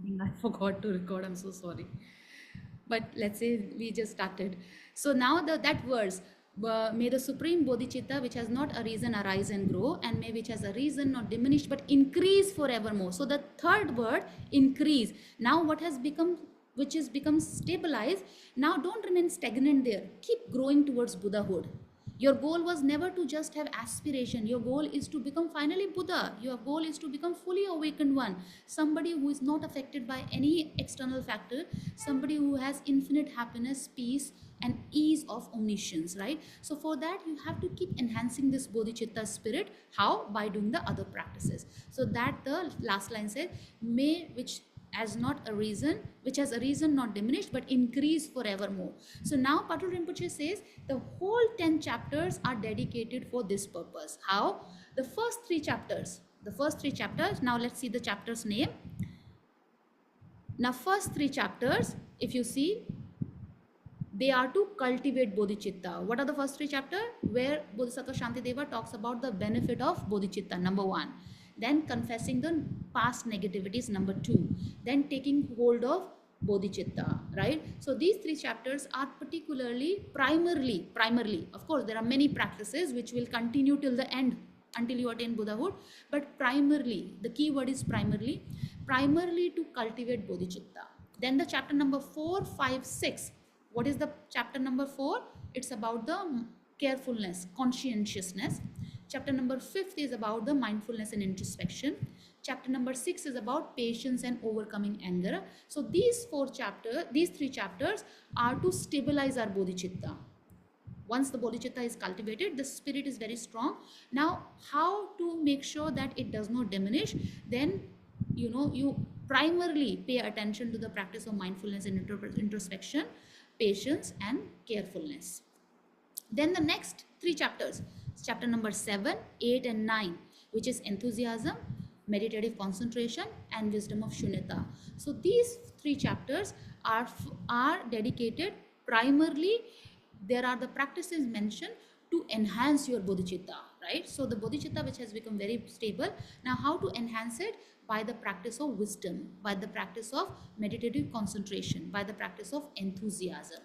think I forgot to record. I'm so sorry. But let's say we just started. So now that verse, may the supreme bodhicitta, which has not a reason, arise and grow, and may which has a reason not diminish but increase forevermore. So the third word, increase. Now what has become, which is become stabilized. Now don't remain stagnant there. Keep growing towards Buddhahood. Your goal was never to just have aspiration. Your goal is to become finally Buddha. Your goal is to become fully awakened one. Somebody who is not affected by any external factor. Somebody who has infinite happiness, peace, and ease of omniscience, right? So for that, you have to keep enhancing this bodhicitta spirit. How? By doing the other practices. So that the last line said, may which as not a reason, which has a reason not diminished but increased forevermore. So now Patul Rinpoche says the whole 10 chapters are dedicated for this purpose. How? The first three chapters, now let's see the chapter's name. Now first three chapters, if you see, they are to cultivate bodhicitta. What are the first three chapters? Where Bodhisattva Shantideva talks about the benefit of bodhicitta, number 1. Then confessing the past negativities, number 2. Then taking hold of bodhicitta, right? So these three chapters are particularly, primarily, of course, there are many practices which will continue till the end until you attain Buddhahood, but primarily, the key word is primarily to cultivate bodhicitta. Then the chapter number 4, 5, 6. What is the chapter number 4? It's about the carefulness, conscientiousness. Chapter number 5 is about the mindfulness and introspection. Chapter number 6 is about patience and overcoming anger. So these three chapters are to stabilize our bodhicitta. Once the bodhicitta is cultivated, the spirit is very strong. Now, how to make sure that it does not diminish? Then, you primarily pay attention to the practice of mindfulness and introspection, patience and carefulness. Then the next three chapters, chapter number 7, 8 and 9, which is enthusiasm, meditative concentration and wisdom of shunyata. So these three chapters are dedicated primarily, there are the practices mentioned to enhance your bodhicitta, right? So the bodhicitta which has become very stable, now how to enhance it? By the practice of wisdom, by the practice of meditative concentration, by the practice of enthusiasm.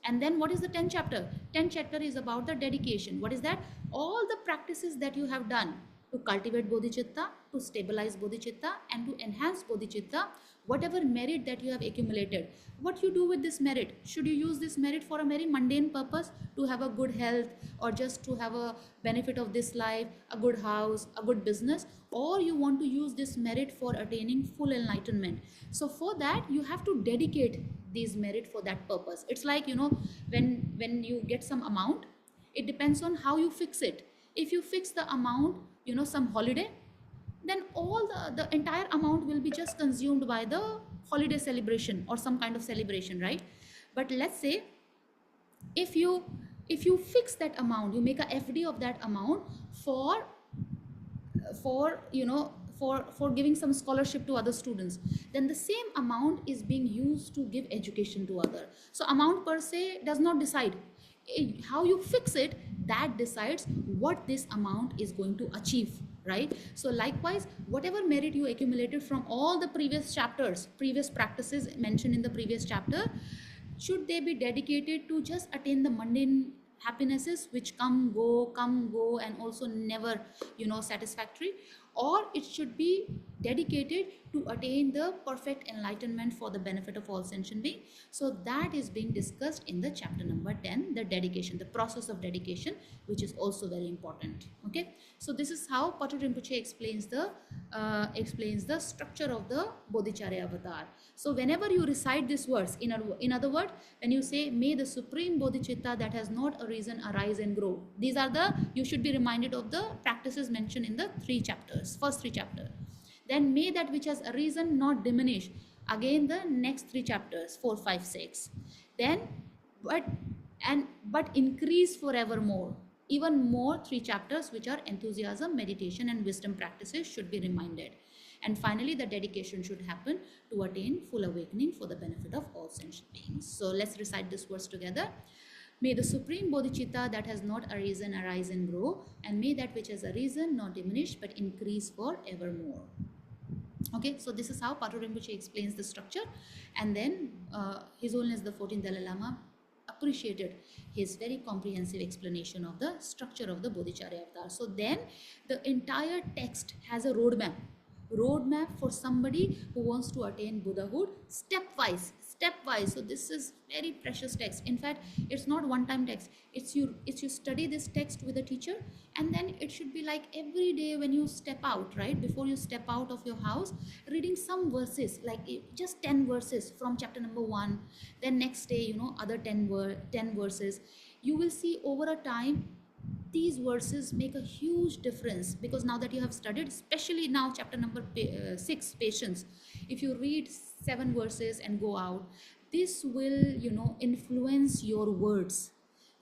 And then what is the 10th chapter? 10th chapter is about the dedication. What is that? All the practices that you have done to cultivate bodhicitta, to stabilize bodhicitta and to enhance bodhicitta, whatever merit that you have accumulated, what you do with this merit? Should you use this merit for a very mundane purpose, to have a good health or just to have a benefit of this life, a good house, a good business, or you want to use this merit for attaining full enlightenment? So for that you have to dedicate these merit for that purpose. It's like, when you get some amount, it depends on how you fix it. If you fix the amount, some holiday, then all the entire amount will be just consumed by the holiday celebration or some kind of celebration, right? But let's say if you fix that amount, you make a FD of that amount for giving some scholarship to other students, then the same amount is being used to give education to other. So amount per se does not decide. How you fix it, that decides what this amount is going to achieve, right? So likewise, whatever merit you accumulated from all the previous chapters, previous practices mentioned in the previous chapter, should they be dedicated to just attain the mundane happinesses which come go and also never satisfactory, or it should be dedicated to attain the perfect enlightenment for the benefit of all sentient beings? So that is being discussed in the chapter number 10, the dedication, the process of dedication, which is also very important. Okay, so this is how Patul Rinpoche explains the structure of the Bodhicharya avatar. So whenever you recite this verse, in other words, when you say, may the supreme bodhicitta that has not a reason arise and grow, these are you should be reminded of the practices mentioned in the first three chapters. Then may that which has a reason not diminish, again the next three chapters, 4, 5, 6. Then but increase forevermore, even more three chapters which are enthusiasm, meditation and wisdom practices should be reminded. And finally, the dedication should happen to attain full awakening for the benefit of all sentient beings. So let's recite this verse together. May the supreme bodhicitta that has not a reason arise and grow, and may that which has a reason not diminish but increase for evermore. Okay, so this is how Patrul Rinpoche explains the structure, and then His Holiness the 14th Dalai Lama appreciated his very comprehensive explanation of the structure of the Bodhicharya avatar. So then the entire text has a roadmap for somebody who wants to attain Buddhahood, stepwise. So this is very precious text. In fact, it's not one time text. It's you study this text with a teacher, and then it should be like every day when you step out, right, before you step out of your house, reading some verses, like just 10 verses from chapter number 1, then next day, other 10 verses. You will see over a time these verses make a huge difference, because now that you have studied, especially now chapter number 6, patience, if you read 7 verses and go out, this will influence your words.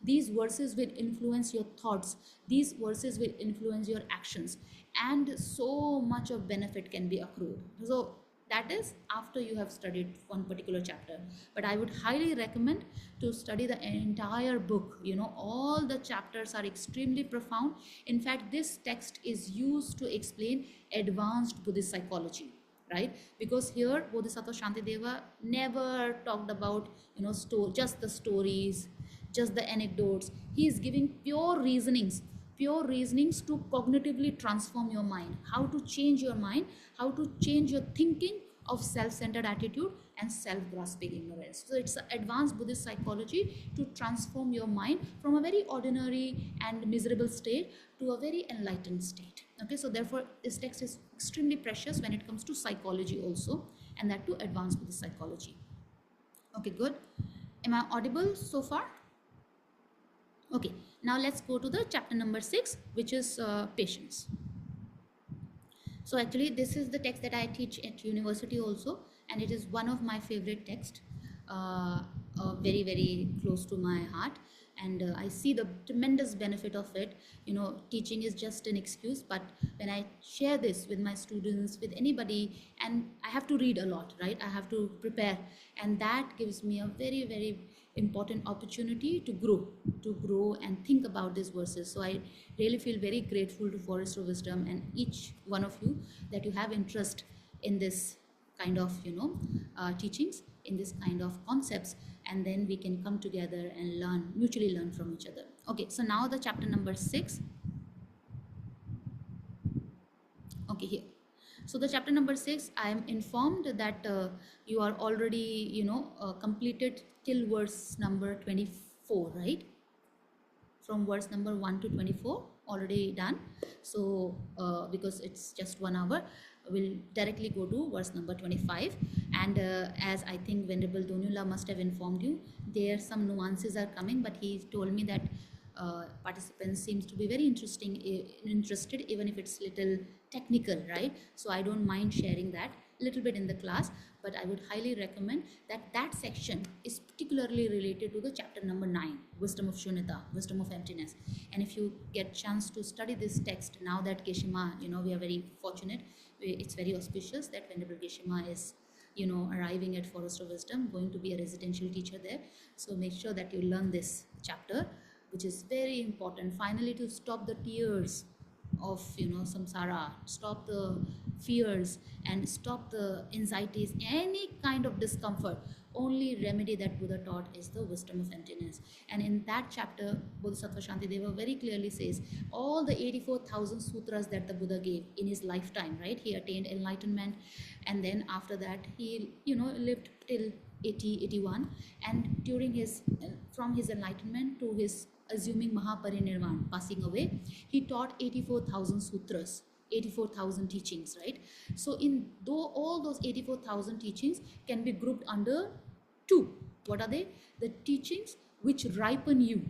These verses will influence your thoughts. These verses will influence your actions, and so much of benefit can be accrued. So that is after you have studied one particular chapter. But I would highly recommend to study the entire book. All the chapters are extremely profound. In fact, this text is used to explain advanced Buddhist psychology, right? Because here Bodhisattva Shantideva never talked about just the stories, just the anecdotes. He is giving pure reasonings to cognitively transform your mind, how to change your mind, how to change your thinking of self-centered attitude and self-grasping ignorance. So it's an advanced Buddhist psychology to transform your mind from a very ordinary and miserable state to a very enlightened state. Okay, so therefore this text is extremely precious when it comes to psychology also, and that to advanced Buddhist psychology. Okay, good. Am I audible so far? Okay, now let's go to the chapter number 6, which is patience. So actually this is the text that I teach at university also, and it is one of my favorite texts, very, very close to my heart. And I see the tremendous benefit of it. Teaching is just an excuse, but when I share this with my students, with anybody, and I have to read a lot, right? I have to prepare, and that gives me a very, very important opportunity to grow and think about these verses. So I really feel very grateful to Forest of Wisdom and each one of you that you have interest in this kind of teachings, in this kind of concepts, and then we can come together and mutually learn from each other. Okay, so now the chapter number 6. Okay, here. So the chapter number 6, I am informed that you are already completed till verse number 24, right? From verse number 1 to 24 already done. So because it's just 1 hour, we'll directly go to verse number 25. And as I think Venerable Donula must have informed you, there some nuances are coming, but he told me that participants seems to be very interested, even if it's little technical, right? So I don't mind sharing that little bit in the class, but I would highly recommend that section is particularly related to the chapter number 9, wisdom of Shunyata, wisdom of emptiness. And if you get chance to study this text, now that Geshima, we are very fortunate, it's very auspicious that Venerable Geshima is arriving at Forest of Wisdom, going to be a residential teacher there. So make sure that you learn this chapter, which is very important, finally, to stop the tears of samsara, stop the fears and stop the anxieties, any kind of discomfort. Only remedy that Buddha taught is the wisdom of emptiness. And in that chapter, Bodhisattva Shantideva very clearly says all the 84,000 sutras that the Buddha gave in his lifetime, right? He attained enlightenment, and then after that he lived till 81, and during his from his enlightenment to his assuming Mahaparinirvan, passing away, he taught 84,000 sutras, 84,000 teachings, right? So in though all those 84,000 teachings can be grouped under 2. What are they? The teachings which ripen you,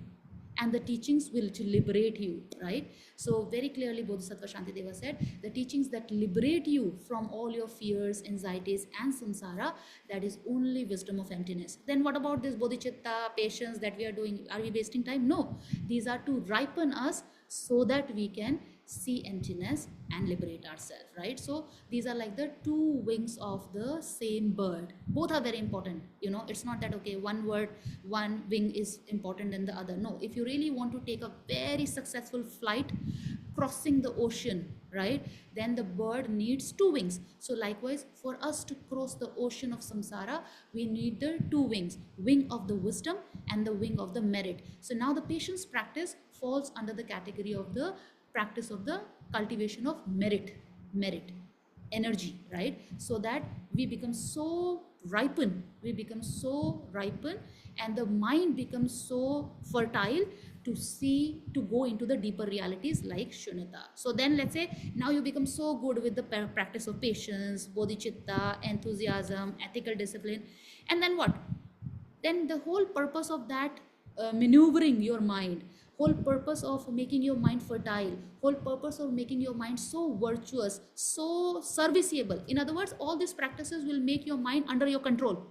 and the teachings will to liberate you, right? So very clearly Bodhisattva Shantideva said the teachings that liberate you from all your fears, anxieties and samsara, that is only wisdom of emptiness. Then what about this bodhicitta, patience that we are doing? Are we wasting time? No, these are to ripen us so that we can see emptiness and liberate ourselves, right? So these are like the 2 wings of the same bird. Both are very important. It's not that okay, one wing is important than the other. No, if you really want to take a very successful flight, crossing the ocean, right? Then the bird needs two wings. So likewise, for us to cross the ocean of samsara, we need the two wings, wing of the wisdom and the wing of the merit. So now the patience practice falls under the category of the practice of the cultivation of merit, energy, right? So that we become so ripen, and the mind becomes so fertile to see, to go into the deeper realities like shunyata. So then let's say now you become so good with the practice of patience, bodhicitta, enthusiasm, ethical discipline, and then what? Then the whole purpose of that maneuvering your mind, whole purpose of making your mind fertile, whole purpose of making your mind so virtuous, so serviceable, in other words, all these practices will make your mind under your control.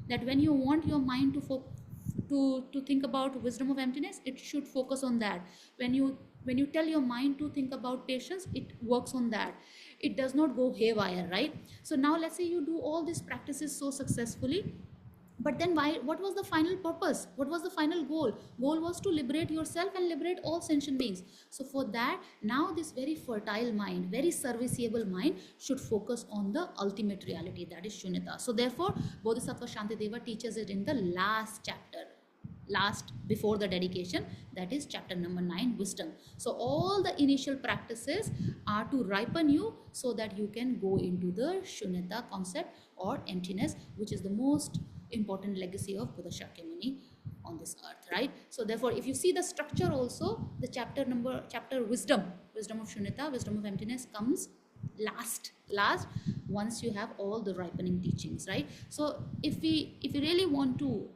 That when you want your mind to think about wisdom of emptiness, it should focus on that. When you tell your mind to think about patience, it works on that. It does not go haywire, right? So now let's say you do all these practices so successfully, but then why, what was the final purpose? What was the final goal was to liberate yourself and liberate all sentient beings. So for that, now this very fertile mind, very serviceable mind should focus on the ultimate reality, that is shunyata. So therefore Bodhisattva Shantideva teaches it in the last chapter, last before the dedication, that is chapter number 9, wisdom. So all the initial practices are to ripen you so that you can go into the shunyata concept or emptiness, which is the most important legacy of Buddha Shakyamuni on this earth, right? So therefore, if you see the structure also, the chapter wisdom of shunyata, wisdom of emptiness comes last once you have all the ripening teachings, right? So if we really want to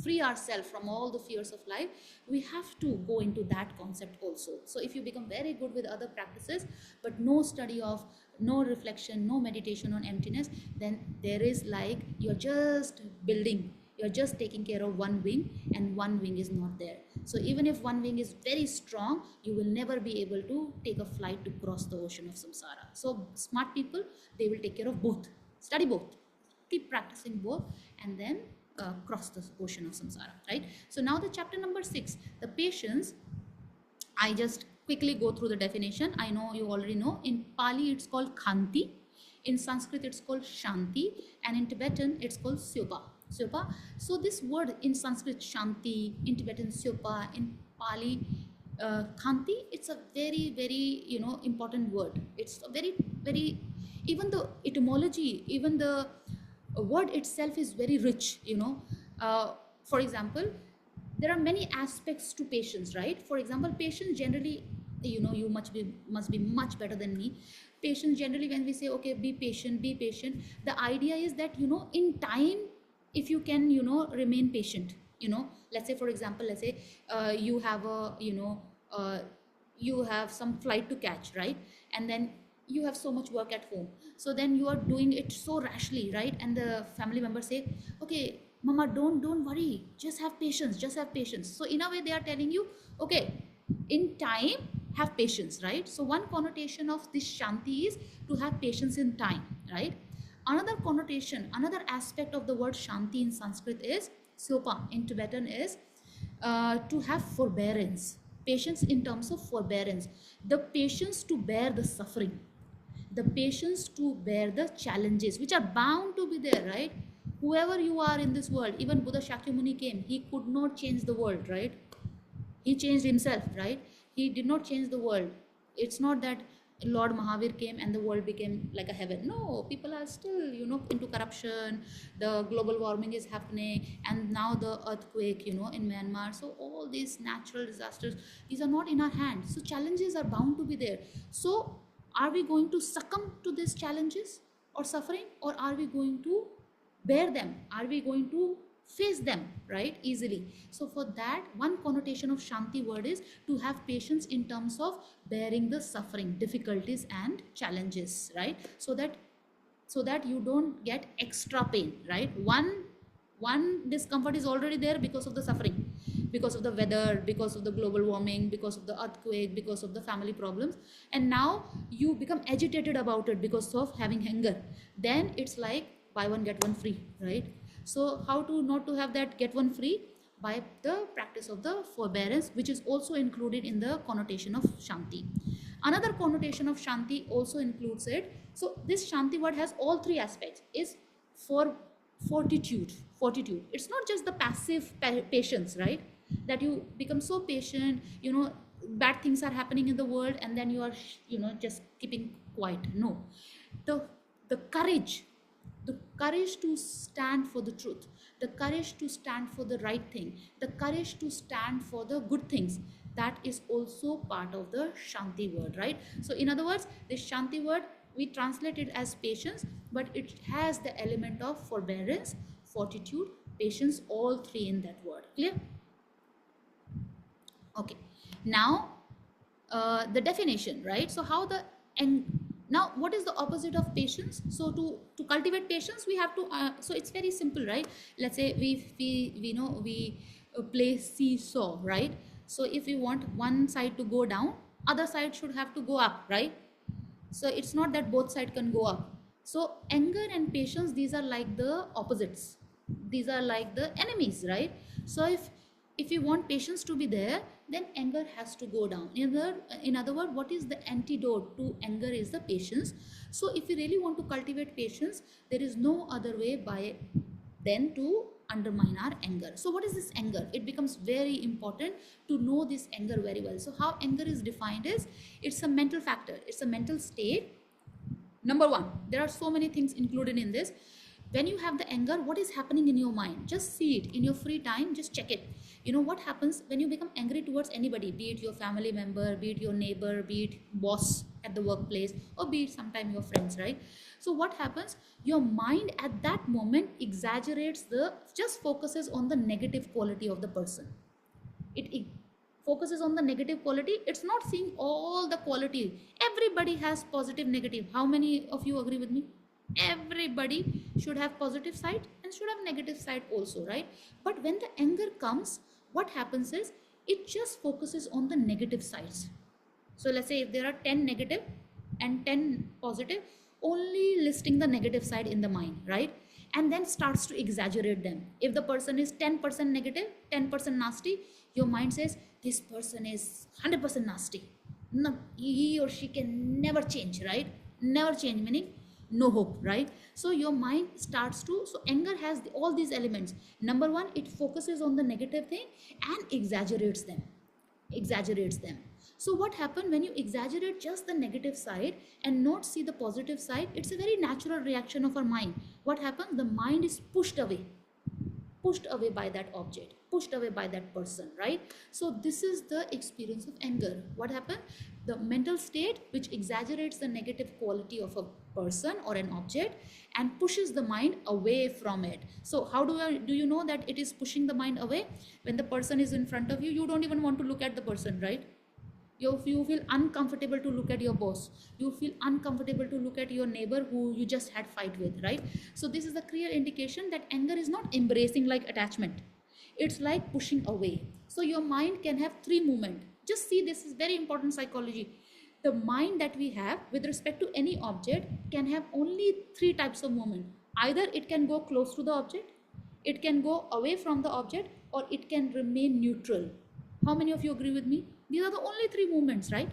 free ourselves from all the fears of life, we have to go into that concept also. So if you become very good with other practices but no study of, no reflection, no meditation on emptiness, then there is like you're just building, you're just taking care of one wing and one wing is not there. So even if one wing is very strong, you will never be able to take a flight to cross the ocean of samsara. So smart people, they will take care of both, study both, keep practicing both, and then cross the ocean of samsara, right? So now the chapter number 6, the patience, I just quickly go through the definition. I know you already know. In Pali it's called khanti, in Sanskrit it's called shanti, and in Tibetan it's called syopa. So this word in Sanskrit shanti, in Tibetan syopa, in Pali khanti, it's a very important word. It's a very even the etymology, even the word itself is very rich. For example, there are many aspects to patience, right? For example, patience generally, you must be much better than me. Patience generally, when we say okay, be patient, the idea is that in time, if you can remain patient, let's say for example, let's say you have a you have some flight to catch, right? And then you have so much work at home, so then you are doing it so rashly, right? And the family members say, okay mama, don't worry, just have patience. So in a way they are telling you, okay, in time have patience, right? So one connotation of this shanti is to have patience in time, right? Another connotation, another aspect of the word shanti in Sanskrit is sopa, in Tibetan is to have forbearance, patience in terms of forbearance, the patience to bear the suffering, the patience to bear the challenges which are bound to be there, right? Whoever you are in this world, even Buddha Shakyamuni came, he could not change the world, right? He changed himself, right? He did not change the world. It's not that Lord Mahavir came and the world became like a heaven. No, people are still into corruption, the global warming is happening, and now the earthquake in Myanmar. So all these natural disasters, these are not in our hands. So challenges are bound to be there. So are we going to succumb to these challenges or suffering, or are we going to bear them? Are we going to face them, right, easily? So for that, one connotation of shanti word is to have patience in terms of bearing the suffering, difficulties and challenges, right? So that you don't get extra pain, right? One discomfort is already there because of the suffering, because of the weather, because of the global warming, because of the earthquake, because of the family problems, and now you become agitated about it because of having anger. Then it's like buy one get one free, right? So how to not to have that get one free? by the practice of the forbearance, which is also included in the connotation of Shanti. Another connotation of Shanti also includes it. So this Shanti word has all three aspects. Is for fortitude. Fortitude. It's not just the passive patience, right? That you become so patient, bad things are happening in the world and then you are, just keeping quiet. No. The the courage, the courage to stand for the truth, the courage to stand for the right thing, the courage to stand for the good things, that is also part of the Shanti word, right? So in other words, this Shanti word, we translate it as patience, but it has the element of forbearance, fortitude, patience, all three in that word. Clear? Okay. Now the definition, right? So how the, and now what is the opposite of patience? So to cultivate patience, we have to so it's very simple, right? Let's say we play seesaw, right? So if we want one side to go down, other side should have to go up, right? So it's not that both sides can go up. So anger and patience, these are like the opposites, these are like the enemies, right? So if you want patience to be there, then anger has to go down. In other words, what is the antidote to anger is the patience. So if you really want to cultivate patience, there is no other way by then to undermine our anger. So what is this anger? It becomes very important to know this anger very well. So how anger is defined is, it's a mental factor, it's a mental state. Number one, there are so many things included in this. When you have the anger, what is happening in your mind? Just see it in your free time, just check it. You know what happens when you become angry towards anybody, be it your family member, be it your neighbor, be it boss at the workplace, or be it sometime your friends, right? So what happens? Your mind at that moment exaggerates just focuses on the negative quality of the person. It focuses on the negative quality. It's not seeing all the quality. Everybody has positive, negative. How many of you agree with me? Everybody should have positive side and should have negative side also, right? But when the anger comes, what happens is, it just focuses on the negative sides. So let's say if there are 10 negative and 10 positive, only listing the negative side in the mind, right? And then starts to exaggerate them. If the person is 10% negative, 10% nasty, your mind says, this person is 100% nasty. No, he or she can never change, right? Never change, meaning no hope, right? So your mind starts to, so anger has all these elements. Number one, it focuses on the negative thing and exaggerates them. So what happens when you exaggerate just the negative side and not see the positive side? It's a very natural reaction of our mind. What happens? The mind is pushed away by that object, pushed away by that person, right? So this is the experience of anger. What happened? The mental state which exaggerates the negative quality of a person or an object and pushes the mind away from it. So how do you know that it is pushing the mind away? When the person is in front of you, you don't even want to look at the person, right? You feel uncomfortable to look at your boss, you feel uncomfortable to look at your neighbor who you just had fight with, right? So this is a clear indication that anger is not embracing like attachment, it's like pushing away. So your mind can have three movements. Just see, this is very important psychology. The mind that we have with respect to any object can have only three types of movement. Either it can go close to the object, it can go away from the object, or it can remain neutral. How many of you agree with me? These are the only three movements, right?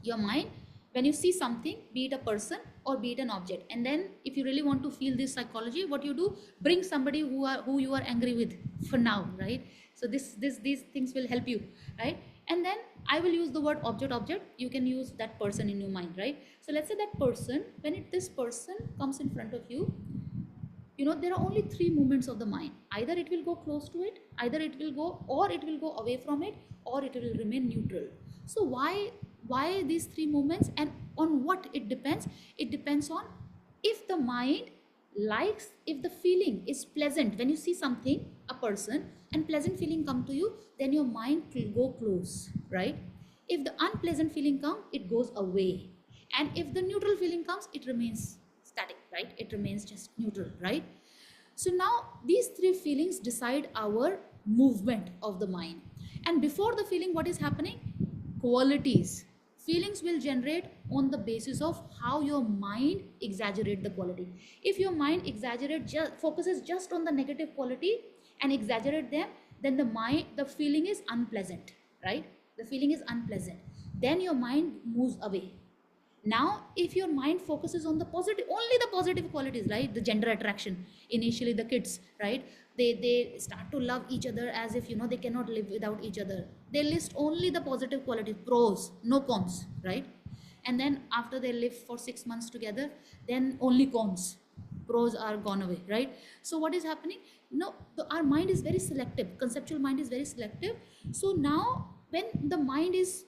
Your mind, when you see something, be it a person or be it an object, and then if you really want to feel this psychology, what you do, bring somebody who you are angry with for now, right? So these things will help you, right? And then I will use the word object. You can use that person in your mind, right? So let's say that person, when this person comes in front of you, there are only three movements of the mind. Either it will go close to it, either it will go, or it will go away from it, or it will remain neutral. So why these three movements, and on what it depends? It depends on if the mind likes, if the feeling is pleasant. When you see something, a person, and pleasant feeling come to you, then your mind will go close, right? If the unpleasant feeling comes, it goes away. And if the neutral feeling comes, it remains static, right? It remains just neutral, right? So now these three feelings decide our movement of the mind. And before the feeling, what is happening? Qualities. Feelings will generate on the basis of how your mind exaggerate the quality. If your mind focuses just on the negative quality and exaggerate them, then the feeling is unpleasant, right? The feeling is unpleasant. Then your mind moves away. Now, if your mind focuses on the positive, only the positive qualities, right? The gender attraction, initially the kids, right? They start to love each other as if, they cannot live without each other. They list only the positive qualities, pros, no cons, right? And then after they live for 6 months together, then only cons, pros are gone away, right? So what is happening? No, our mind is very selective. Conceptual mind is very selective. So now when the mind is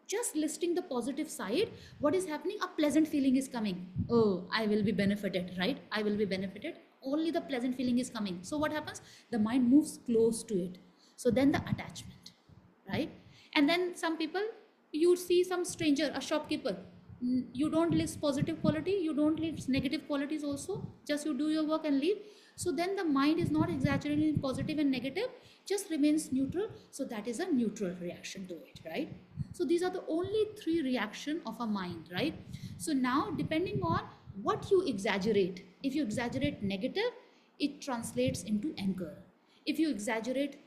just listing the positive side, what is happening? A pleasant feeling is coming. Oh, I will be benefited, right? I will be benefited. Only the pleasant feeling is coming. So what happens? The mind moves close to it. So then the attachment, right? And then some people, you see some stranger, a shopkeeper, you don't list positive quality, you don't list negative qualities also, just you do your work and leave. So then the mind is not exaggerating positive and negative, just remains neutral. So that is a neutral reaction to it, right? So these are the only three reactions of a mind, right? So now depending on what you exaggerate, if you exaggerate negative, it translates into anger. If you exaggerate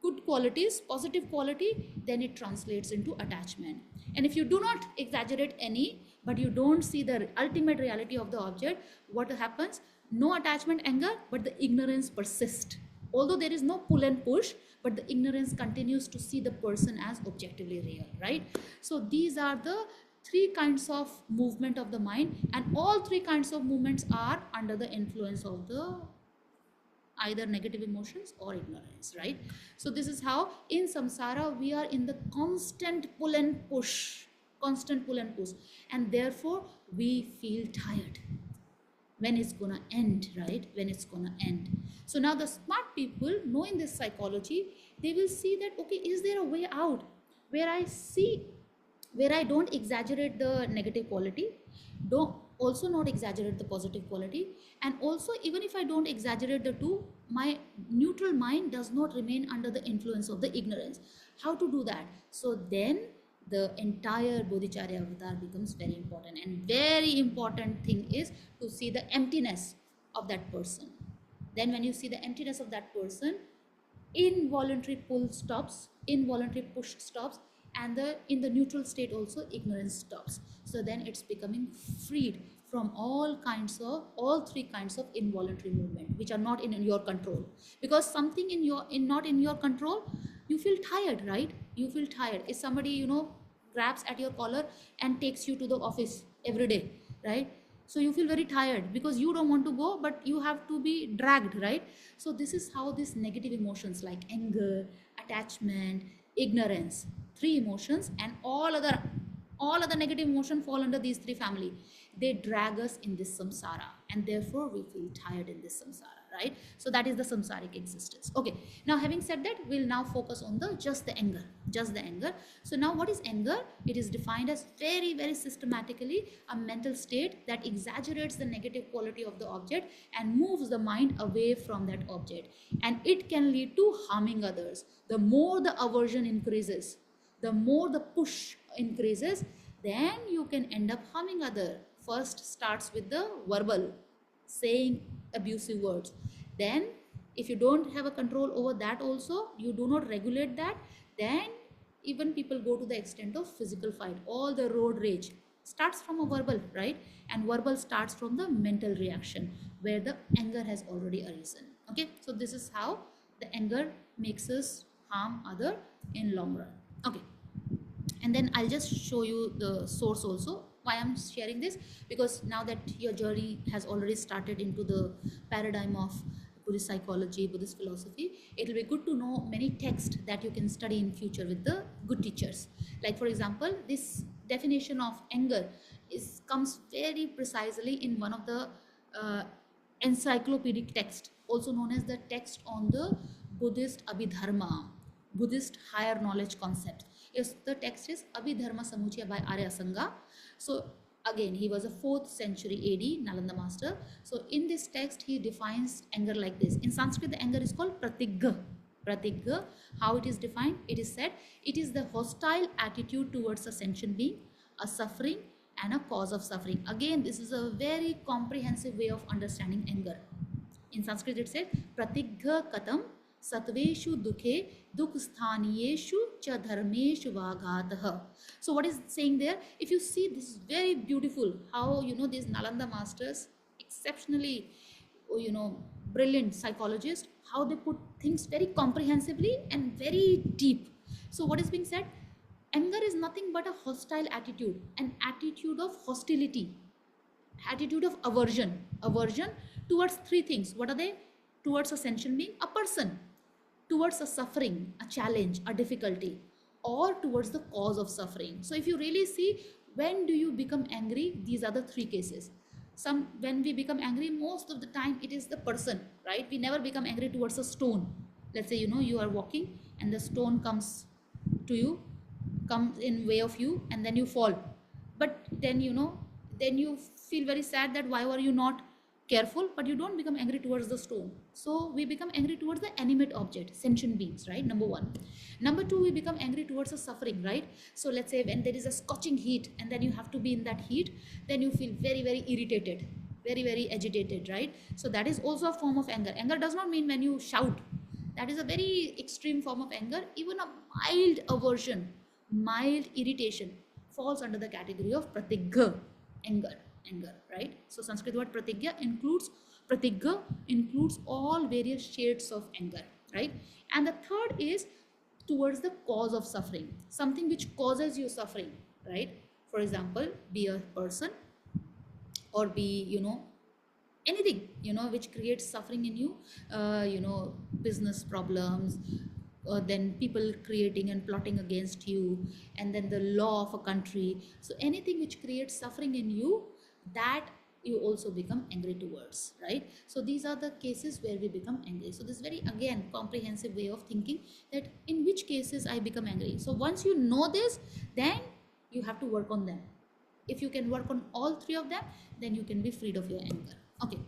good qualities, positive quality, then it translates into attachment. And if you do not exaggerate any, but you don't see the ultimate reality of the object, what happens? No attachment, anger, but the ignorance persists. Although there is no pull and push, but the ignorance continues to see the person as objectively real, right? So these are the three kinds of movement of the mind, and all three kinds of movements are under the influence of the either negative emotions or ignorance, right? So this is how in samsara we are in the constant pull and push, and therefore we feel tired. When it's gonna end, right? When it's gonna end. So now the smart people, knowing this psychology, they will see that, okay, is there a way out where I don't exaggerate the negative quality, don't also not exaggerate the positive quality, and also even if I don't exaggerate the two, my neutral mind does not remain under the influence of the ignorance. How to do that? So then the entire bodhicharya avatar becomes very important, and very important thing is to see the emptiness of that person. Then when you see the emptiness of that person, involuntary pull stops, involuntary push stops, and in the neutral state also ignorance stops. So then it's becoming freed from all three kinds of involuntary movement which are not in your control. Because something not in your control, you feel tired, right? You feel tired. If somebody grabs at your collar and takes you to the office every day, right? So you feel very tired because you don't want to go, but you have to be dragged, right? So this is how these negative emotions like anger, attachment, ignorance, three emotions, and all other negative emotions fall under these three family. They drag us in this samsara, and therefore we feel tired in this samsara, right? So that is the samsaric existence. Okay, now having said that, we'll now focus on just the anger. So now what is anger? It is defined as very, very systematically a mental state that exaggerates the negative quality of the object and moves the mind away from that object, and it can lead to harming others. The more the aversion increases, the more the push increases, then you can end up harming other. First starts with the verbal, saying abusive words. Then if you don't have a control over that also, you do not regulate that, then even people go to the extent of physical fight. All the road rage starts from a verbal, right? And verbal starts from the mental reaction where the anger has already arisen. Okay, so this is how the anger makes us harm other in long run. Okay, and then I'll just show you the source also. Why I'm sharing this? Because now that your journey has already started into the paradigm of Buddhist psychology, Buddhist philosophy, it will be good to know many texts that you can study in future with the good teachers. Like for example, this definition of anger comes very precisely in one of the encyclopedic text, also known as the text on the Buddhist Abhidharma, Buddhist higher knowledge concept. Yes, the text is Abhidharmasamuccaya by Asanga. So again, he was a 4th century AD Nalanda master. So in this text, he defines anger like this. In Sanskrit, the anger is called pratigga. Pratigga. How it is defined? It is said it is the hostile attitude towards a sentient being, a suffering, and a cause of suffering. Again, this is a very comprehensive way of understanding anger. In Sanskrit, it said pratigga katam Satveshu dukhe dukh sthaniyeshu cha dharmeshu vaghatah. So what is saying there? If you see, this is very beautiful how, these Nalanda masters, exceptionally, brilliant psychologists, how they put things very comprehensively and very deep. So what is being said? Anger is nothing but a hostile attitude, an attitude of hostility, attitude of aversion towards three things. What are they? Towards a sentient being, a person, towards a suffering, a challenge, a difficulty, or towards the cause of suffering. So if you really see, when do you become angry? These are the three cases. When we become angry, most of the time it is the person, right? We never become angry towards a stone. Let's say, you are walking and the stone comes to you, comes in way of you, and then you fall. But then, then you feel very sad that why were you not careful, but you don't become angry towards the stone. So we become angry towards the animate object, sentient beings, right? Number one. Number two, we become angry towards the suffering, right? So let's say when there is a scorching heat and then you have to be in that heat, then you feel very, very irritated, very, very agitated, right? So that is also a form of anger. Anger does not mean when you shout. That is a very extreme form of anger. Even a mild aversion, mild irritation falls under the category of pratigya, anger, right? So Sanskrit word pratigya includes all various shades of anger, right? And the third is towards the cause of suffering, something which causes you suffering, right? For example, be a person, or be, anything, which creates suffering in you, business problems, then people creating and plotting against you, and then the law of a country. So anything which creates suffering in you, that you also become angry towards, right? So these are the cases where we become angry. So this very, again, comprehensive way of thinking, that in which cases I become angry. So once you know this, then you have to work on them. If you can work on all three of them, then you can be freed of your anger. Okay.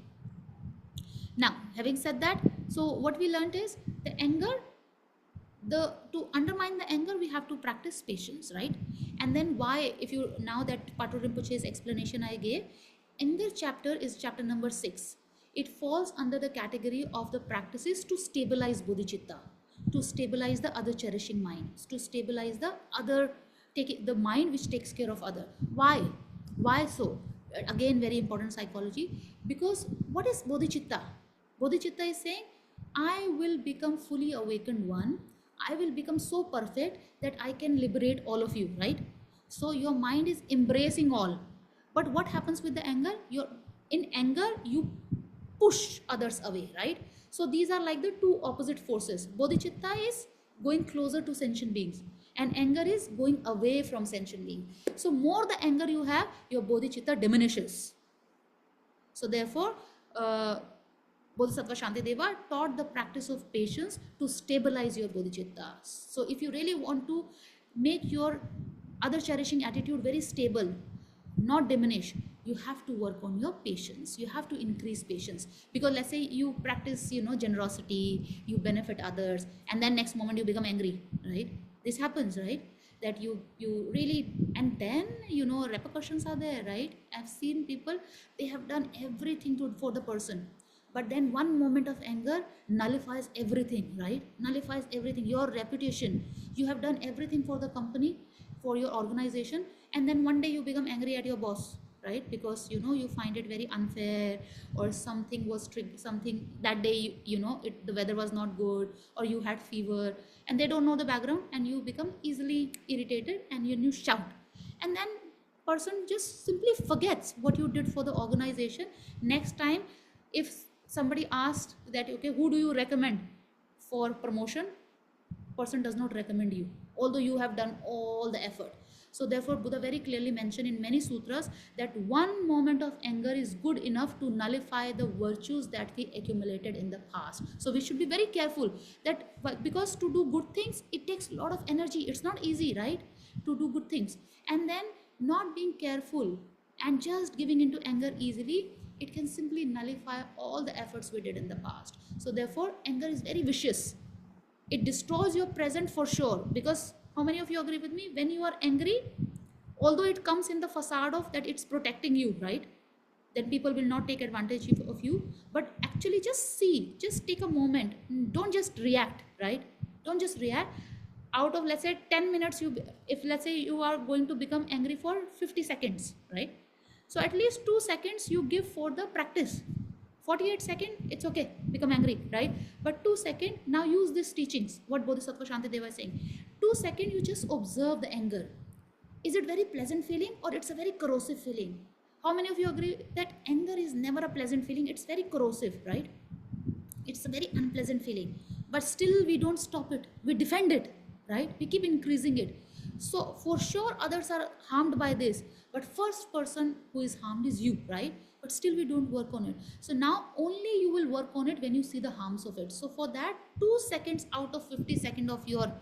Now, having said that, so what we learned is the anger, to undermine the anger, we have to practice patience, right? And then why, if you, now that Patul Rinpoche's explanation I gave, anger chapter is chapter number 6. It falls under the category of the practices to stabilize bodhicitta, to stabilize the other cherishing minds, to stabilize the other, the mind which takes care of other. Why so? Again, very important psychology. Because what is bodhicitta? Bodhicitta is saying, I will become fully awakened one. I will become so perfect that I can liberate all of you, right? So your mind is embracing all. But what happens with the anger? In anger, you push others away, right? So these are like the two opposite forces. Bodhicitta is going closer to sentient beings, and anger is going away from sentient beings. So more the anger you have, your bodhicitta diminishes. So therefore, Bodhisattva Shantideva taught the practice of patience to stabilize your bodhicitta. So if you really want to make your other cherishing attitude very stable, not diminish, you have to work on your patience. You have to increase patience. Because let's say you practice, generosity, you benefit others, and then next moment you become angry, right? This happens, right? That you really, and then, repercussions are there, right? I've seen people, they have done everything for the person, but then one moment of anger nullifies everything, right? Nullifies everything, your reputation. You have done everything for the company, for your organization, and then one day you become angry at your boss, right? Because you find it very unfair, or something was something that day, the weather was not good, or you had fever, and they don't know the background, and you become easily irritated, and you shout, and then person just simply forgets what you did for the organization. Next time, if somebody asked that, okay, who do you recommend for promotion, person does not recommend you, although you have done all the effort. So therefore, Buddha very clearly mentioned in many sutras that one moment of anger is good enough to nullify the virtues that we accumulated in the past. So we should be very careful that, because to do good things, it takes a lot of energy. It's not easy, right, to do good things. And then not being careful and just giving into anger easily, it can simply nullify all the efforts we did in the past. So therefore, anger is very vicious. It destroys your present for sure. Because how many of you agree with me? When you are angry, although it comes in the facade of that it's protecting you, right? then people will not take advantage of you. But actually just see, just take a moment, don't just react, right? Don't just react. Out of, let's say, 10 minutes, you, if let's say you are going to become angry for 50 seconds, right? So at least 2 seconds you give for the practice. 48 seconds, it's okay, become angry, right? But 2 seconds, now use these teachings, what Bodhisattva Shantideva is saying. 2 seconds, you just observe the anger. Is it very pleasant feeling or it's a very corrosive feeling? How many of you agree that anger is never a pleasant feeling? It's very corrosive, right? It's a very unpleasant feeling. But still we don't stop it. We defend it, right? We keep increasing it. So for sure others are harmed by this. But first person who is harmed is you, right? But still we don't work on it. So now only you will work on it when you see the harms of it. So for that, 2 seconds out of 50 seconds of your,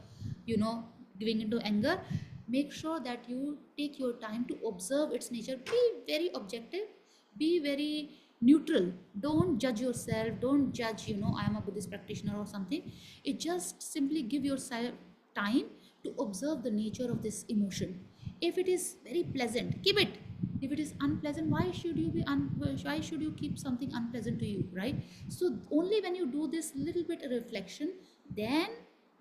giving into anger, make sure that you take your time to observe its nature. Be very objective, be very neutral. Don't judge yourself, don't judge, I am a Buddhist practitioner or something. It just simply give yourself time to observe the nature of this emotion. If it is very pleasant, keep it. If it is unpleasant, why should you keep something unpleasant to you, right? So only when you do this little bit of reflection, then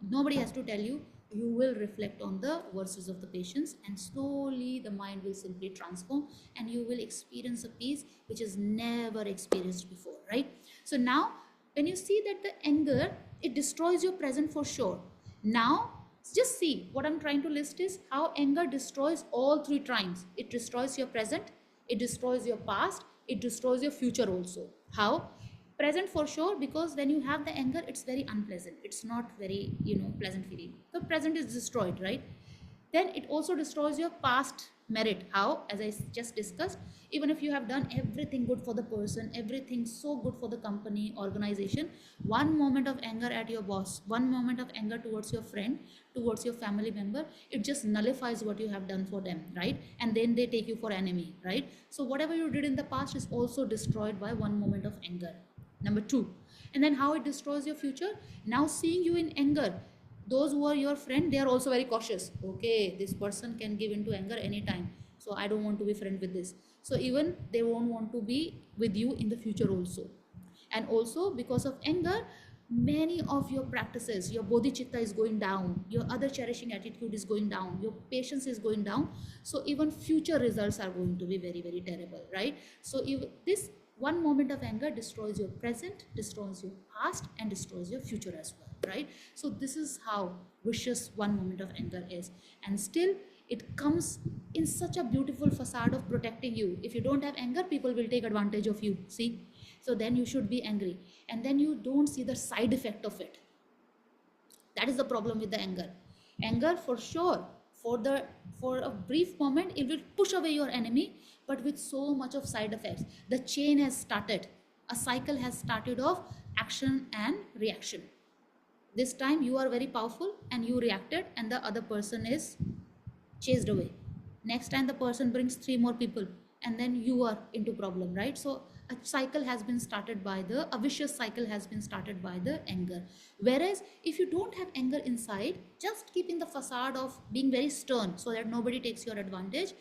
nobody has to tell you, you will reflect on the verses of the patients, and slowly the mind will simply transform and you will experience a peace which is never experienced before, right? So now when you see that the anger, it destroys your present for sure. Now just see, what I'm trying to list is how anger destroys all 3 times. It destroys your present, it destroys your past, it destroys your future also. How? Present for sure, because when you have the anger, it's very unpleasant, it's not very pleasant feeling. The present is destroyed, right? Then it also destroys your past merit. How? As I just discussed, even if you have done everything good for the person, everything so good for the company, organization, one moment of anger at your boss, one moment of anger towards your friend, towards your family member, it just nullifies what you have done for them, right? And then they take you for enemy, right? So whatever you did in the past is also destroyed by one moment of anger. Number 2. And then how it destroys your future? Now seeing you in anger, those who are your friend, they are also very cautious. Okay, this person can give into anger anytime, so I don't want to be friend with this. So even they won't want to be with you in the future also. And also because of anger, many of your practices, your bodhicitta is going down, your other cherishing attitude is going down, your patience is going down. So even future results are going to be very, very terrible, right? So if this one moment of anger destroys your present, destroys your past, and destroys your future as well, right? So this is how vicious one moment of anger is. And still it comes in such a beautiful facade of protecting you. If you don't have anger, people will take advantage of you, see? So then you should be angry, and then you don't see the side effect of it. That is the problem with the anger. Anger for sure, for a brief moment, it will push away your enemy, but with so much of side effects. The chain has started. A cycle has started of action and reaction. This time you are very powerful and you reacted, and the other person is chased away. Next time the person brings 3 more people, and then you are into problem, right? So a cycle has been started by a vicious cycle has been started by the anger. Whereas if you don't have anger inside, just keeping the facade of being very stern so that nobody takes your advantage,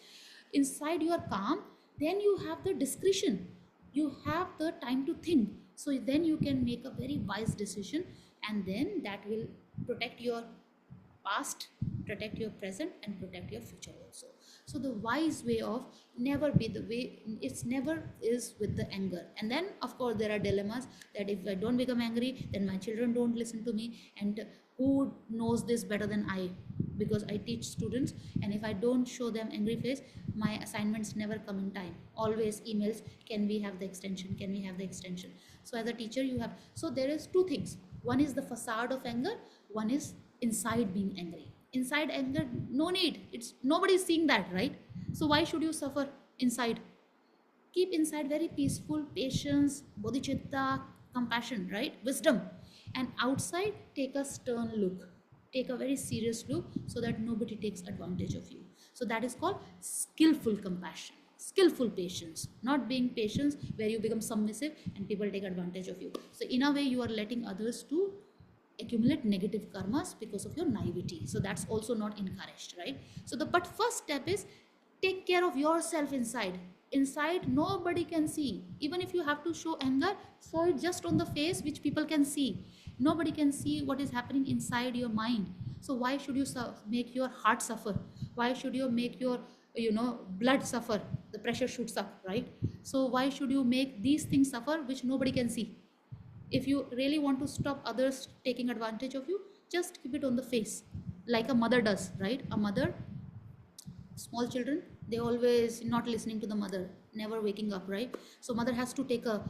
inside you are calm, then you have the discretion, you have the time to think. So then you can make a very wise decision, and then that will protect your past, protect your present, and protect your future also. So the wise way of never be the way, it's never is with the anger. And then of course there are dilemmas that if I don't become angry, then my children don't listen to me, and who knows this better than I, because I teach students, and if I don't show them angry face, my assignments never come in time. Always emails, can we have the extension, can we have the extension? So as a teacher you have, so there is 2 things. One is the facade of anger, one is inside being angry. Inside anger, no need, it's nobody seeing that, right? So why should you suffer inside? Keep inside very peaceful, patience, bodhicitta, compassion, right? Wisdom. And outside, take a stern look, take a very serious look, so that nobody takes advantage of you. So that is called skillful compassion, skillful patience, not being patient where you become submissive and people take advantage of you. So in a way you are letting others to accumulate negative karmas because of your naivety. So that's also not encouraged, right? So but first step is take care of yourself inside. inside nobody can see. Even if you have to show anger, show it just on the face which people can see. Nobody can see what is happening inside your mind. So why should you make your heart suffer? Why should you make your blood suffer? The pressure shoots up, right? So why should you make these things suffer which nobody can see? If you really want to stop others taking advantage of you, just keep it on the face, like a mother does, right? A mother, small children, they always not listening to the mother, never waking up, right? So mother has to take a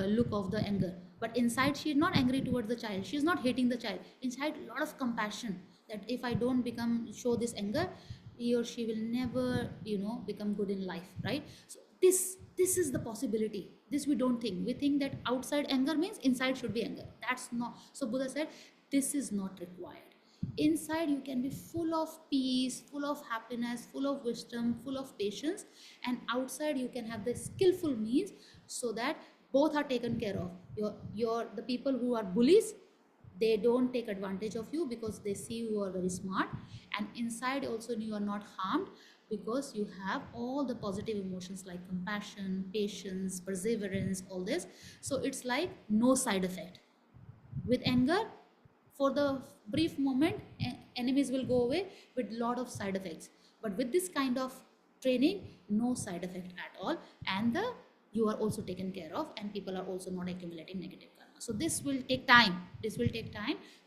look of the anger, but inside she is not angry towards the child, she is not hating the child. Inside a lot of compassion, that if I don't show this anger, he or she will never become good in life, right? So this is the possibility. This we don't think. We think that outside anger means inside should be anger. That's not. So Buddha said this is not required. Inside you can be full of peace, full of happiness, full of wisdom, full of patience, and outside you can have the skillful means, so that both are taken care of. The people who are bullies, they don't take advantage of you because they see you are very smart, and inside also you are not harmed because you have all the positive emotions like compassion, patience, perseverance, all this. So it's like no side effect. With anger, for the brief moment, enemies will go away with lot of side effects, but with this kind of training, no side effect at all, and you are also taken care of, and people are also not accumulating negative karma. So this will take time,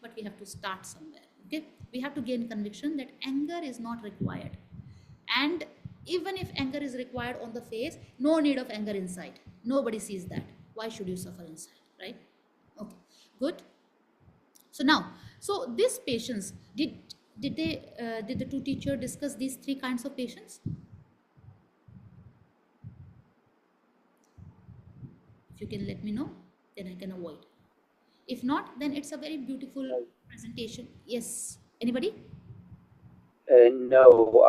but we have to start somewhere. Okay, we have to gain conviction that anger is not required, and even if anger is required on the face, no need of anger inside. Nobody sees that. Why should you suffer inside, right? Okay, good. So now, so this patience, did the two teacher discuss these three kinds of patience? If you can let me know, then I can avoid. If not, then it's a very beautiful presentation. Yes. Anybody? No,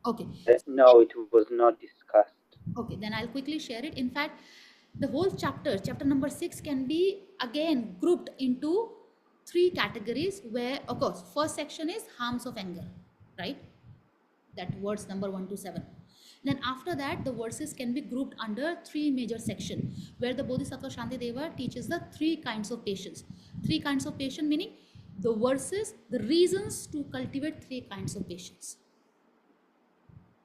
Okay. no, it was not discussed. Okay, then I'll quickly share it. In fact, the whole chapter number 6, can be again grouped into three categories, where, of course, first section is harms of anger, right? That words number 1 to 7. Then after that, the verses can be grouped under three major sections, where the Bodhisattva Shantideva teaches the three kinds of patience. Three kinds of patience meaning the verses, the reasons to cultivate three kinds of patience.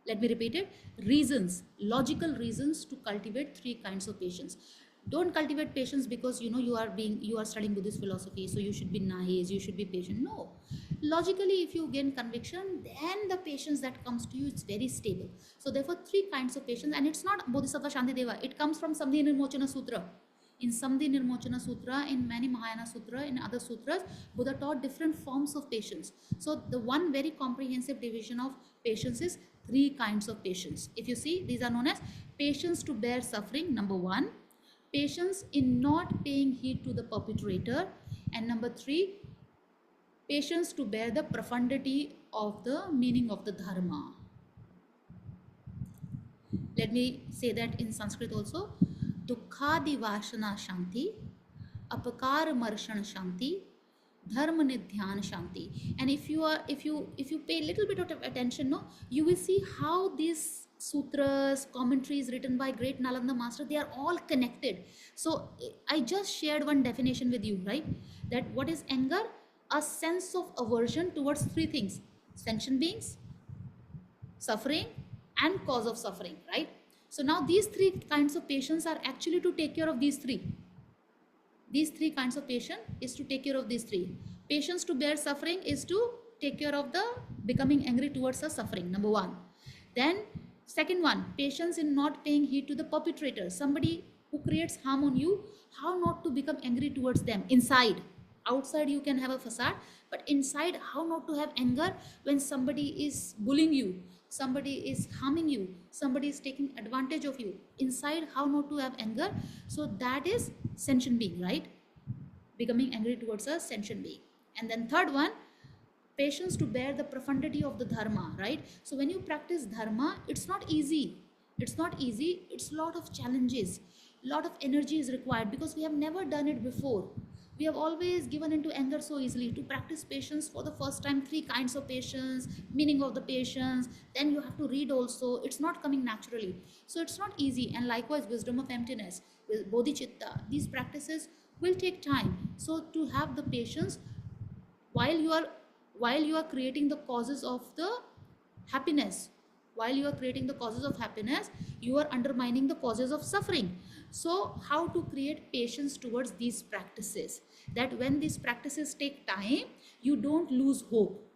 Let me repeat it. Reasons, logical reasons to cultivate three kinds of patience. Don't cultivate patience because you are studying Buddhist philosophy, so you should be nice, you should be patient. No. Logically, if you gain conviction, then the patience that comes to you, it's very stable. So therefore, three kinds of patience, and it's not Bodhisattva Shantideva. It comes from Samdhi Nirmochana Sutra. In Samdhi Nirmochana Sutra, in many Mahayana Sutra, in other sutras, Buddha taught different forms of patience. So the one very comprehensive division of patience is three kinds of patience. If you see, these are known as patience to bear suffering, number 1. Patience in not paying heed to the perpetrator, and number 3, patience to bear the profundity of the meaning of the dharma. Let me say that in Sanskrit also. Dukkhadi vashana shanti, apakar marshan shanti, dharma nidhyan shanti. And if you pay a little bit of attention, no, you will see how these sutras, commentaries written by great Nalanda master, they are all connected. So I just shared one definition with you, right? That what is anger? A sense of aversion towards three things: sentient beings, suffering, and cause of suffering, right? So now these three kinds of patience are actually to take care of these three. These three kinds of patience is to take care of these three. Patience to bear suffering is to take care of the becoming angry towards the suffering, number 1. Then second one, patience in not paying heed to the perpetrator, somebody who creates harm on you, how not to become angry towards them inside. Outside you can have a facade, but inside, how not to have anger when somebody is bullying you, somebody is harming you, somebody is taking advantage of you. Inside, how not to have anger. So that is sentient being, right? Becoming angry towards a sentient being. And then third one, patience to bear the profundity of the dharma, right? So when you practice dharma, it's not easy. It's not easy. It's a lot of challenges. A lot of energy is required because we have never done it before. We have always given into anger so easily. To practice patience for the first time, 3 kinds of patience, meaning of the patience, then you have to read also. It's not coming naturally. So it's not easy. And likewise, wisdom of emptiness, with bodhicitta, these practices will take time. So to have the patience while you are creating the causes of the happiness, while you are creating the causes of happiness, you are undermining the causes of suffering. So how to create patience towards these practices, that when these practices take time, you don't lose hope,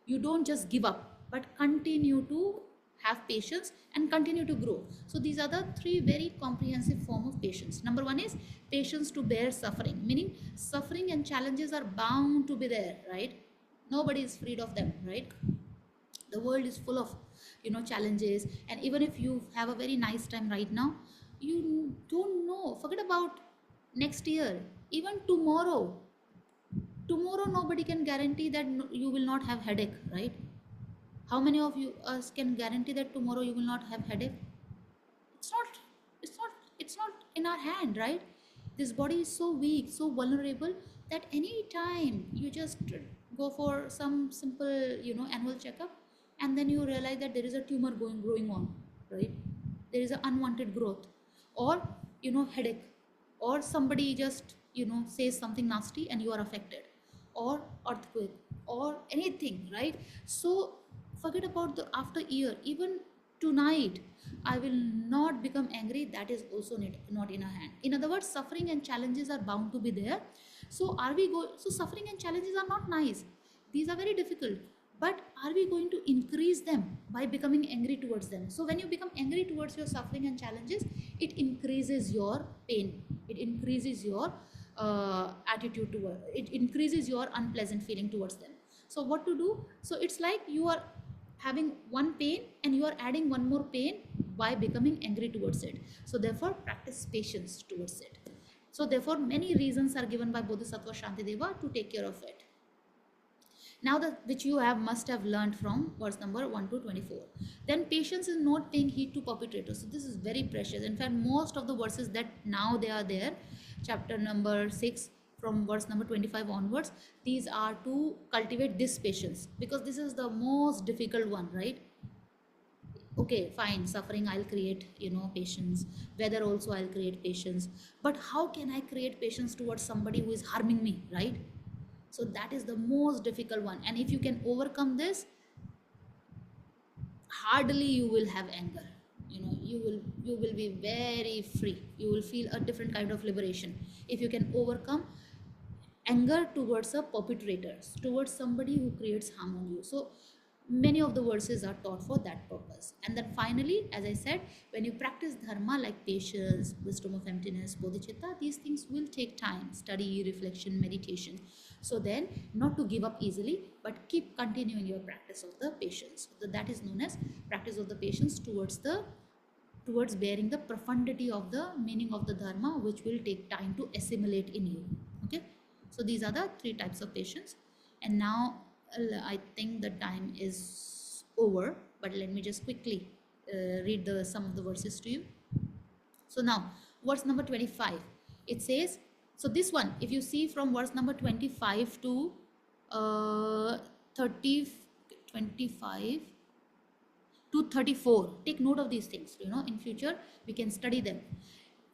you don't just give up, but continue to have patience and continue to grow. So these are the 3 very comprehensive form of patience. Number 1 is patience to bear suffering, meaning suffering and challenges are bound to be there, right? Nobody is freed of them, right? The world is full of challenges, and even if you have a very nice time right now, you don't know, forget about next year, even tomorrow nobody can guarantee that you will not have headache, right? How many of you us can guarantee that tomorrow you will not have headache? It's not, it's not in our hand, right? This body is so weak, so vulnerable, that any time you just go for some simple annual checkup, and then you realize that there is a tumor growing on, right? There is an unwanted growth, or headache, or somebody just says something nasty and you are affected, or earthquake, or anything, right? So forget about the after year, even tonight I will not become angry, that is also not in our hand. In other words, suffering and challenges are bound to be there. So so suffering and challenges are not nice, these are very difficult, but are we going to increase them by becoming angry towards them? So when you become angry towards your suffering and challenges, it increases your pain, it increases your attitude toward it, increases your unpleasant feeling towards them. So what to do? So it's like you are having one pain and you are adding one more pain by becoming angry towards it. So therefore practice patience towards it. So therefore many reasons are given by Bodhisattva Shantideva to take care of it. Now that which you must have learned from verse number 1 to 24. Then patience is not paying heed to perpetrators. So this is very precious. In fact, most of the verses that now they are there, chapter number 6 from verse number 25 onwards, these are to cultivate this patience, because this is the most difficult one, right? Okay, fine, suffering I'll create patience, weather also I'll create patience, but how can I create patience towards somebody who is harming me, right? So that is the most difficult one, and if you can overcome this, hardly you will have anger. You will be very free, you will feel a different kind of liberation if you can overcome anger towards a perpetrator, towards somebody who creates harm on you. So many of the verses are taught for that purpose. And then finally, as I said, when you practice dharma like patience, wisdom of emptiness, bodhicitta, these things will take time, study, reflection, meditation. So then, not to give up easily, but keep continuing your practice of the patience. So that is known as practice of the patience towards bearing the profundity of the meaning of the dharma, which will take time to assimilate in you. Okay, so these are the 3 types of patience. And now I think the time is over, but let me just quickly read some of the verses to you. So now verse number 25, it says, so this one, if you see from verse number 25 to 25 to 34, take note of these things, in future we can study them.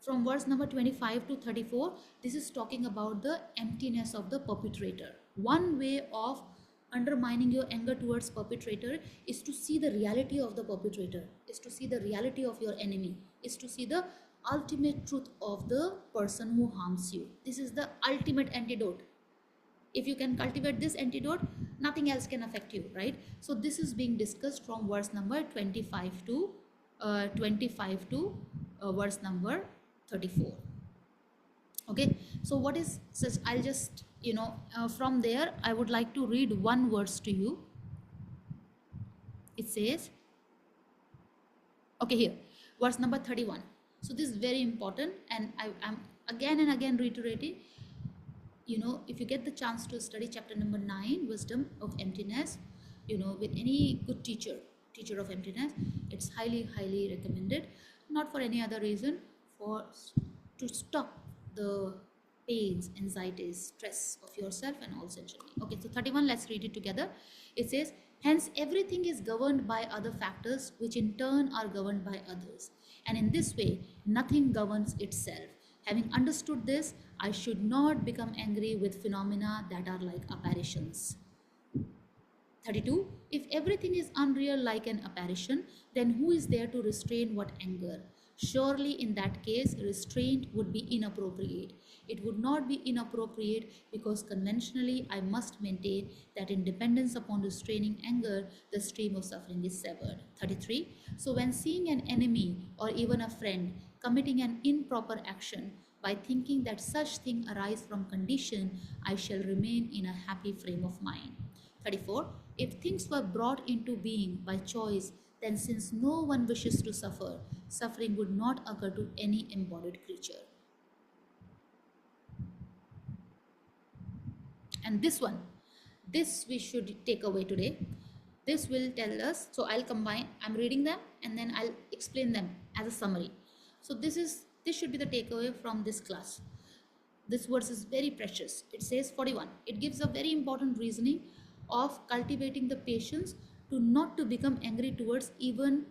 From verse number 25 to 34, this is talking about the emptiness of the perpetrator. One way of undermining your anger towards perpetrator is to see the reality of the perpetrator, is to see the reality of your enemy, is to see the ultimate truth of the person who harms you. This is the ultimate antidote. If you can cultivate this antidote, nothing else can affect you, right? So this is being discussed from verse number 25 to verse number 34. Okay, so what is such, I'll just from there I would like to read one verse to you. It says, okay, here verse number 31. So this is very important, and I am again and again reiterating, if you get the chance to study chapter number 9, wisdom of emptiness, with any good teacher of emptiness, it's highly recommended. Not for any other reason, to stop the pains, anxieties, stress of yourself and also journey. Okay, so 31, let's read it together. It says, hence everything is governed by other factors which in turn are governed by others. And in this way, nothing governs itself. Having understood this, I should not become angry with phenomena that are like apparitions. 32. If everything is unreal like an apparition, then who is there to restrain what anger? Surely in that case, restraint would be inappropriate. It would not be inappropriate because conventionally I must maintain that in dependence upon restraining anger, the stream of suffering is severed. 33. So when seeing an enemy or even a friend committing an improper action, by thinking that such thing arise from condition, I shall remain in a happy frame of mind. 34. If things were brought into being by choice, then since no one wishes to suffer, suffering would not occur to any embodied creature. And this we should take away today. This will tell us, so I'll combine, I'm reading them and then I'll explain them as a summary. So this should be the takeaway from this class. This verse is very precious. It says 41. It gives a very important reasoning of cultivating the patience to not to become angry towards even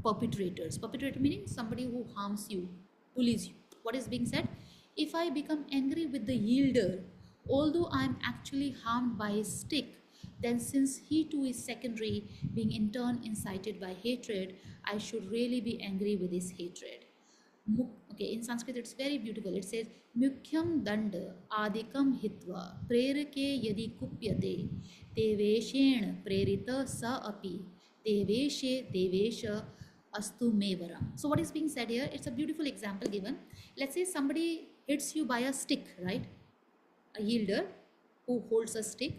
perpetrators. Perpetrator meaning somebody who harms you, bullies you. What is being said? If I become angry with the yielder, although I am actually harmed by his stick, then since he too is secondary, being in turn incited by hatred, I should really be angry with his hatred. Okay, in Sanskrit it's very beautiful. It says Mukhyam danda adikam hitva prerake yadi kupyate deveshen prerita sa api deveshe devesha astu mevaram. So what is being said here? It's a beautiful example given. Let's say somebody hits you by a stick, right? A yielder who holds a stick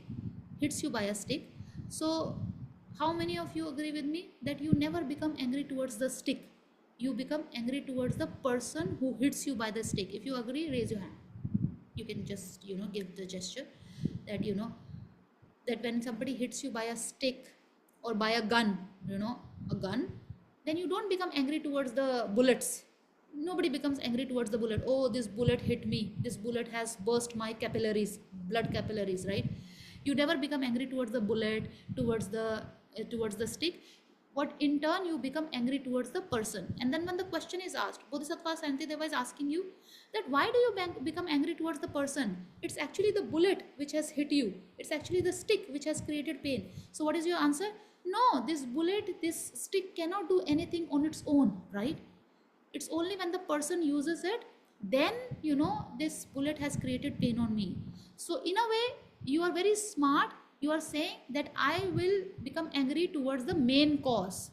hits you by a stick. So how many of you agree with me that you never become angry towards the stick? You become angry towards the person who hits you by the stick. If you agree, raise your hand. You can just, give the gesture that, that when somebody hits you by a stick or by a gun, a gun, then you don't become angry towards the bullets. Nobody becomes angry towards the bullet. Oh, this bullet hit me. This bullet has burst my capillaries, blood capillaries, right? You never become angry towards the bullet, towards the stick. What in turn you become angry towards the person. And then when the question is asked, Bodhisattva Shantideva is asking you that why do you become angry towards the person? It's actually the bullet which has hit you. It's actually the stick which has created pain. So what is your answer? No, this bullet, this stick cannot do anything on its own, right? It's only when the person uses it, then this bullet has created pain on me. So in a way, you are very smart. You are saying that I will become angry towards the main cause.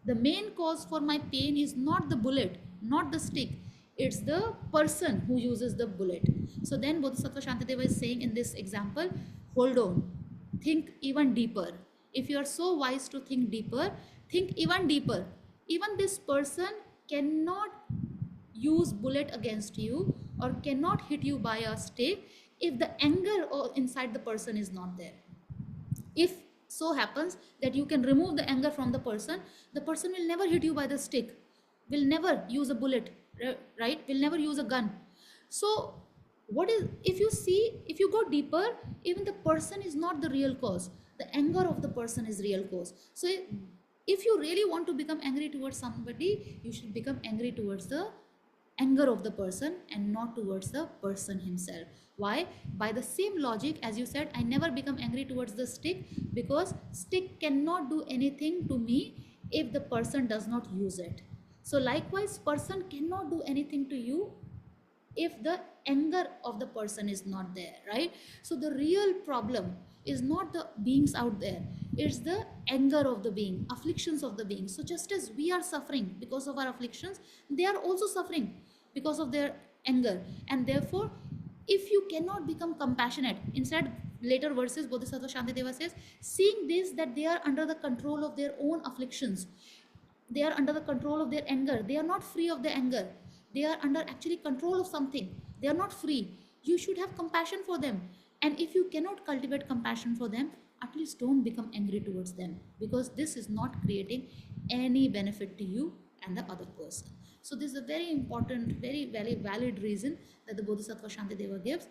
The main cause for my pain is not the bullet, not the stick. It's the person who uses the bullet. So then Bodhisattva Shantideva is saying in this example, hold on, think even deeper. If you are so wise to think deeper, think even deeper. Even this person cannot use bullet against you or cannot hit you by a stick if the anger inside the person is not there. If so happens that you can remove the anger from the person will never hit you by the stick, will never use a bullet, right? Will never use a gun. So what is, if you go deeper, even the person is not the real cause. The anger of the person is real cause. So if you really want to become angry towards somebody, you should become angry towards the anger of the person and not towards the person himself. Why? By the same logic as you said, I never become angry towards the stick because stick cannot do anything to me if the person does not use it. So likewise, person cannot do anything to you if the anger of the person is not there, right? So the real problem is not the beings out there, it's the anger of the being, afflictions of the being. So just as we are suffering because of our afflictions, they are also suffering because of their anger. And therefore, if you cannot become compassionate, instead later verses Bodhisattva Shantideva says, seeing this, that they are under the control of their own afflictions, they are under the control of their anger, they are not free of the anger, they are under actually control of something, they are not free. You should have compassion for them. And if you cannot cultivate compassion for them, at least don't become angry towards them, because this is not creating any benefit to you and the other person. So this is a very important, very, very valid reason that the Bodhisattva Shantideva gives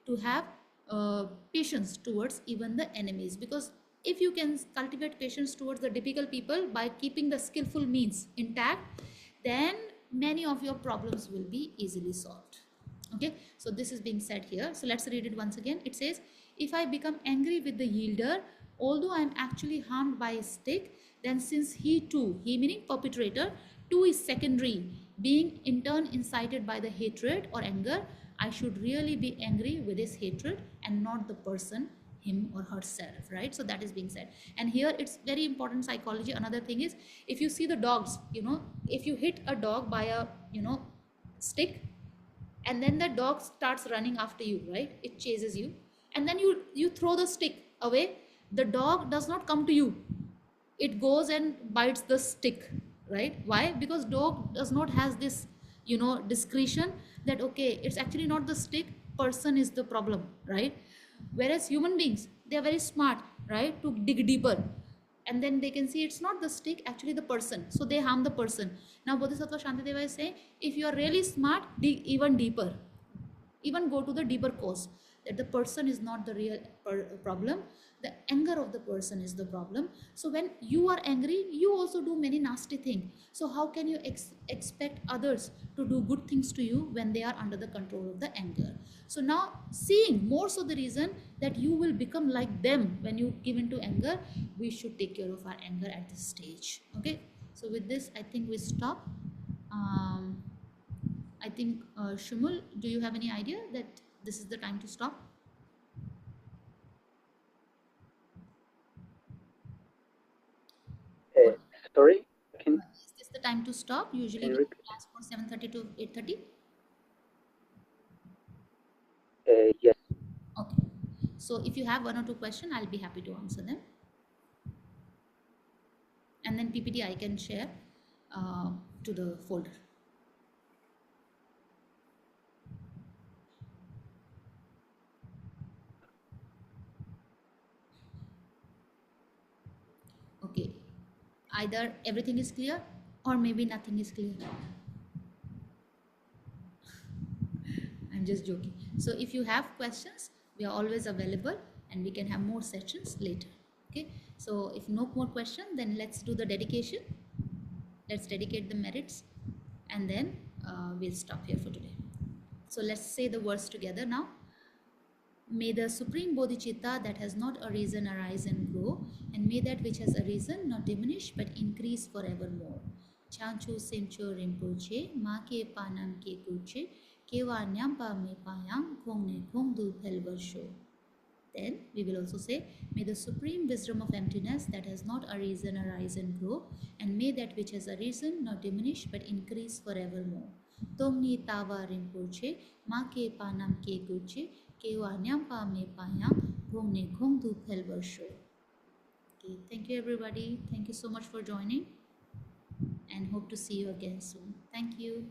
to have patience towards even the enemies. Because if you can cultivate patience towards the difficult people by keeping the skillful means intact, then many of your problems will be easily solved. Okay, so this is being said here. So let's read it once again. It says, if I become angry with the yielder, although I am actually harmed by a stick, then since he too, he meaning perpetrator, too is secondary, being in turn incited by the hatred or anger, I should really be angry with his hatred and not the person, him or herself, right? So that is being said. And here it's very important psychology. Another thing is, if you see the dogs, if you hit a dog by a stick, and then the dog starts running after you, right? It chases you, and then you throw the stick away. The dog does not come to you, it goes and bites the stick, right? Why? Because dog does not has this discretion that okay, it's actually not the stick, person is the problem, right? Whereas human beings, they are very smart, right, to dig deeper, and then they can see it's not the stick, actually the person, so they harm the person. Now Bodhisattva Shantideva is saying, if you are really smart, dig even deeper, even go to the deeper cause, that the person is not the real problem, the anger of the person is the problem. So when you are angry, you also do many nasty things. So how can you expect others to do good things to you when they are under the control of the anger? So now, seeing more so the reason that you will become like them when you give into anger, we should take care of our anger at this stage. Okay, so with this I think we stop. I think, Shumul, do you have any idea that this is the time to stop? What, Sorry, can is this the time to stop? Usually can we you have repeat? class for 7:30 to 8:30. Yes. Okay. So if you have one or two questions, I'll be happy to answer them. And then PPT I can share to the folder. Okay. Either everything is clear or maybe nothing is clear. I'm just joking. So if you have questions, we are always available and we can have more sessions later. Okay. So if no more question, then let's do the dedication. Let's dedicate the merits and then we'll stop here for today. So let's say the words together now. May the Supreme Bodhicitta that has not arisen arise and grow, and may that which has arisen not diminish but increase forevermore. Chanchu Simcho Rinpoche, Ma ke panam ke kuche, kewa nyampa me payang, kong ne kong du pelvarsho. Then we will also say, may the supreme wisdom of emptiness that has not arisen arise and grow, and may that which has arisen not diminish but increase forevermore. Tongni tawa rinpoche, ma ke panam ke guche, kewa nyampa me payang, gongne gongdu pelvarsho. Okay, thank you everybody. Thank you so much for joining and hope to see you again soon. Thank you.